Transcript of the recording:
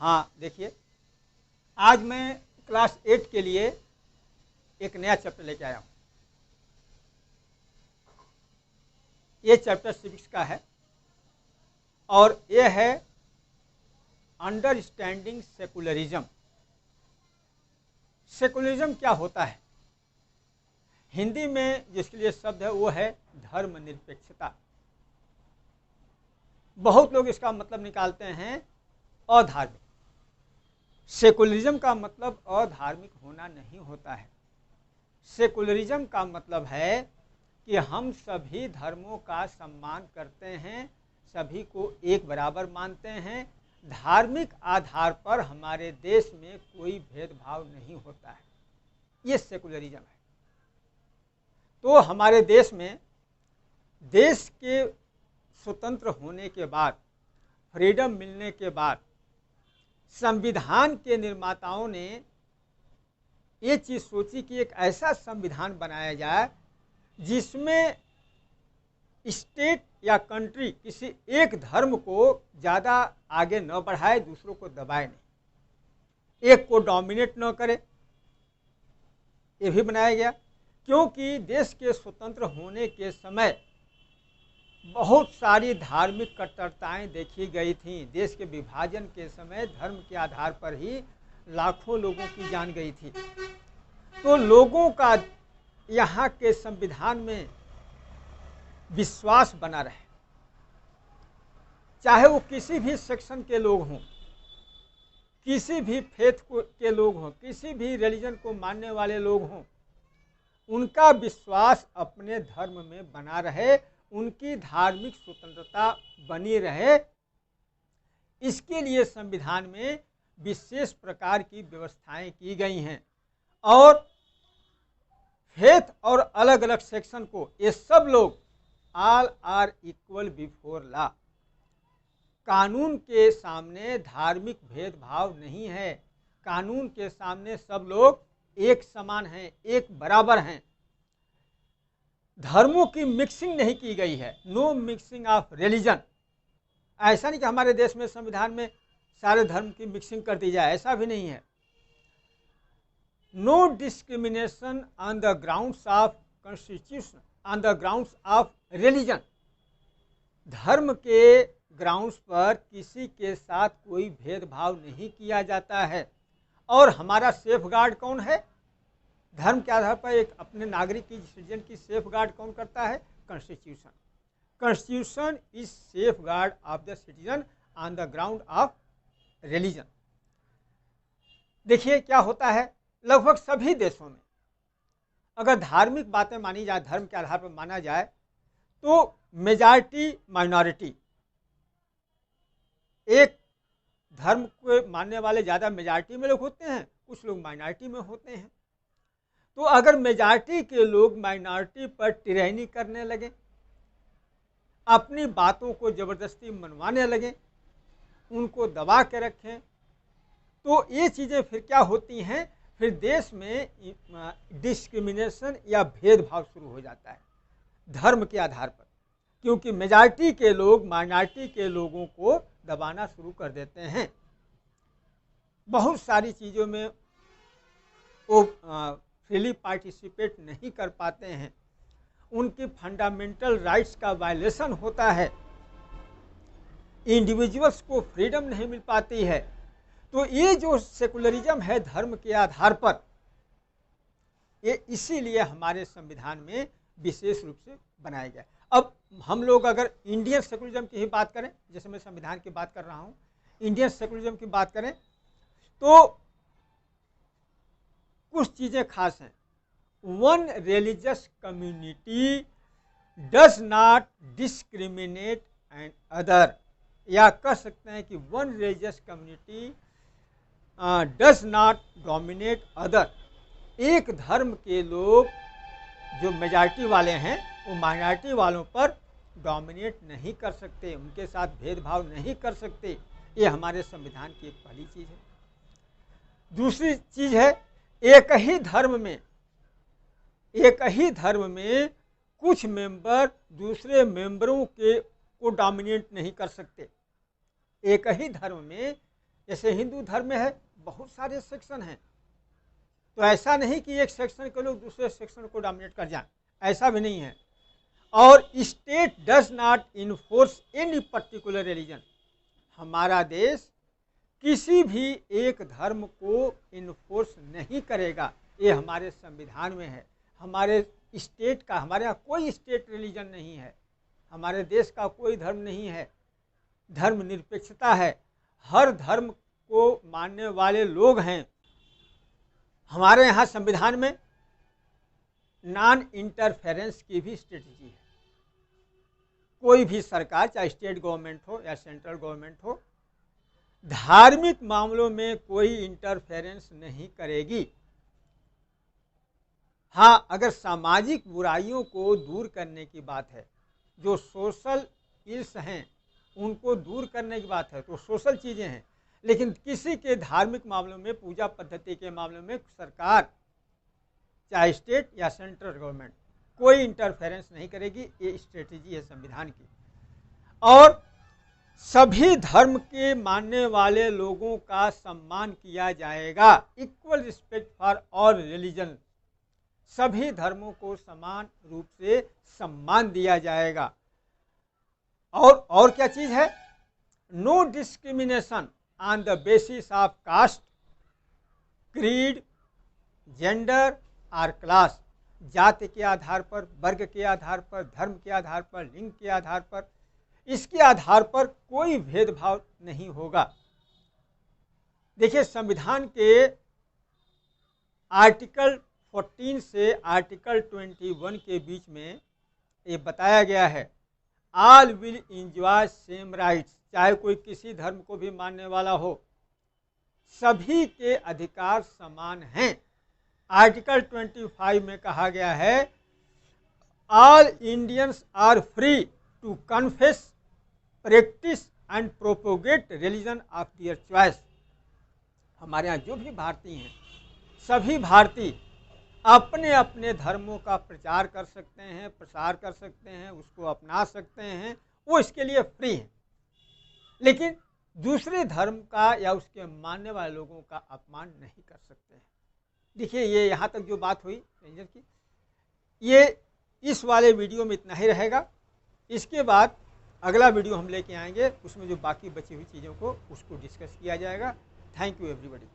हाँ देखिए, आज मैं क्लास 8 के लिए एक नया चैप्टर लेके आया हूँ। ये चैप्टर सिविक्स का है और ये है अंडरस्टैंडिंग सेकुलरिज्म। सेकुलरिज्म क्या होता है? हिंदी में जिसके लिए शब्द है वो है धर्मनिरपेक्षता। बहुत लोग इसका मतलब निकालते हैं अधार्मिक। सेकुलरिज्म का मतलब अधार्मिक होना नहीं होता है। सेकुलरिज्म का मतलब है कि हम सभी धर्मों का सम्मान करते हैं, सभी को एक बराबर मानते हैं। धार्मिक आधार पर हमारे देश में कोई भेदभाव नहीं होता है। ये सेकुलरिज्म है। तो हमारे देश में देश के स्वतंत्र होने के बाद, फ्रीडम मिलने के बाद, संविधान के निर्माताओं ने ये चीज़ सोची कि एक ऐसा संविधान बनाया जाए जिसमें स्टेट या कंट्री किसी एक धर्म को ज़्यादा आगे न बढ़ाए, दूसरों को दबाए नहीं, एक को डोमिनेट न करे। ये भी बनाया गया क्योंकि देश के स्वतंत्र होने के समय बहुत सारी धार्मिक कट्टरताएं देखी गई थीं। देश के विभाजन के समय धर्म के आधार पर ही लाखों लोगों की जान गई थी। तो लोगों का यहाँ के संविधान में विश्वास बना रहे, चाहे वो किसी भी सेक्शन के लोग हों, किसी भी फेथ के लोग हों, किसी भी रिलीजन को मानने वाले लोग हों, उनका विश्वास अपने धर्म में बना रहे, उनकी धार्मिक स्वतंत्रता बनी रहे। इसके लिए संविधान में विशेष प्रकार की व्यवस्थाएं की गई हैं और फेथ और अलग अलग सेक्शन को, ये सब लोग all are equal before law, कानून के सामने धार्मिक भेदभाव नहीं है। कानून के सामने सब लोग एक समान हैं, एक बराबर हैं। धर्मों की मिक्सिंग नहीं की गई है, नो मिक्सिंग ऑफ रिलीजन। ऐसा नहीं कि हमारे देश में संविधान में सारे धर्म की मिक्सिंग कर दी जाए, ऐसा भी नहीं है। No discrimination on the grounds of constitution, on the grounds of religion. धर्म के ग्राउंड्स पर किसी के साथ कोई भेदभाव नहीं किया जाता है। और हमारा सेफ गार्ड कौन है? धर्म के आधार पर एक अपने नागरिक की, सिटीजन की सेफ गार्ड कौन करता है? Constitution. Constitution is safe guard of the citizen on the ground of religion. देखिए क्या होता है, लगभग सभी देशों में अगर धार्मिक बातें मानी जाए, धर्म के आधार पर माना जाए, तो मेजॉरिटी माइनॉरिटी, एक धर्म को मानने वाले ज़्यादा मेजॉरिटी में लोग होते हैं, कुछ लोग माइनॉरिटी में होते हैं। तो अगर मेजॉरिटी के लोग माइनॉरिटी पर टिरैनी करने लगे, अपनी बातों को ज़बरदस्ती मनवाने लगे, उनको दबा के रखें, तो ये चीज़ें फिर क्या होती हैं, फिर देश में डिस्क्रिमिनेशन या भेदभाव शुरू हो जाता है धर्म के आधार पर, क्योंकि मेजॉरिटी के लोग माइनॉरिटी के लोगों को दबाना शुरू कर देते हैं। बहुत सारी चीज़ों में वो फ्रीली पार्टिसिपेट नहीं कर पाते हैं, उनकी फंडामेंटल राइट्स का वायलेशन होता है, इंडिविजुअल्स को फ्रीडम नहीं मिल पाती है। तो ये जो सेकुलरिज्म है धर्म के आधार पर, ये इसीलिए हमारे संविधान में विशेष रूप से बनाया गया। अब हम लोग अगर इंडियन सेकुलरिज्म की ही बात करें, जैसे मैं संविधान की बात कर रहा हूँ, इंडियन सेकुलरिज्म की बात करें तो कुछ चीज़ें खास हैं। One religious community does not discriminate and other, या कह सकते हैं कि one religious community does not dominate other. एक धर्म के लोग जो मेजॉरिटी वाले हैं वो माइनॉरिटी वालों पर डोमिनेट नहीं कर सकते, उनके साथ भेदभाव नहीं कर सकते। ये हमारे संविधान की एक पहली चीज़ है। दूसरी चीज़ है, एक ही धर्म में कुछ मेंबर दूसरे मेंबरों को डोमिनेट नहीं कर सकते। एक ही धर्म में जैसे हिंदू धर्म में है, बहुत सारे सेक्शन हैं, तो ऐसा नहीं कि एक सेक्शन के लोग दूसरे सेक्शन को डोमिनेट कर जाएं, ऐसा भी नहीं है। और state does not enforce any particular religion, हमारा देश किसी भी एक धर्म को इन्फोर्स नहीं करेगा, ये हमारे संविधान में है। हमारे स्टेट का, हमारे यहाँ कोई स्टेट रिलीजन नहीं है, हमारे देश का कोई धर्म नहीं है, धर्म निरपेक्षता है, हर धर्म को मानने वाले लोग हैं। हमारे यहाँ संविधान में नॉन इंटरफेरेंस की भी स्ट्रेटजी है। कोई भी सरकार, चाहे स्टेट गवर्नमेंट हो या सेंट्रल गवर्नमेंट हो, धार्मिक मामलों में कोई इंटरफेरेंस नहीं करेगी। हाँ, अगर सामाजिक बुराइयों को दूर करने की बात है, जो सोशल इल्स हैं उनको दूर करने की बात है, तो सोशल चीज़ें हैं, लेकिन किसी के धार्मिक मामलों में, पूजा पद्धति के मामलों में सरकार, चाहे स्टेट या सेंट्रल गवर्नमेंट, कोई इंटरफेरेंस नहीं करेगी। ये स्ट्रेटजी है संविधान की। और सभी धर्म के मानने वाले लोगों का सम्मान किया जाएगा, equal respect for all religion, सभी धर्मों को समान रूप से सम्मान दिया जाएगा। और क्या चीज है? No discrimination on the basis of caste, creed, gender और क्लास, जाति के आधार पर, वर्ग के आधार पर, धर्म के आधार पर, लिंग के आधार पर, इसके आधार पर कोई भेदभाव नहीं होगा। देखिए, संविधान के आर्टिकल 14 से आर्टिकल 21 के बीच में ये बताया गया है, all will enjoy same rights, चाहे कोई किसी धर्म को भी मानने वाला हो, सभी के अधिकार समान हैं। आर्टिकल 25 में कहा गया है, all Indians are free to confess, practice and propagate religion of their choice. हमारे यहाँ जो भी भारतीय हैं, सभी भारतीय अपने अपने धर्मों का प्रचार कर सकते हैं, प्रसार कर सकते हैं, उसको अपना सकते हैं, वो इसके लिए फ्री हैं। लेकिन दूसरे धर्म का या उसके मानने वाले लोगों का अपमान नहीं कर सकते हैं। देखिए, ये यहाँ तक जो बात हुई रेंजर की, ये इस वाले वीडियो में इतना ही रहेगा। इसके बाद अगला वीडियो हम लेके आएंगे, उसमें जो बाकी बची हुई चीज़ों को उसको डिस्कस किया जाएगा। Thank you everybody.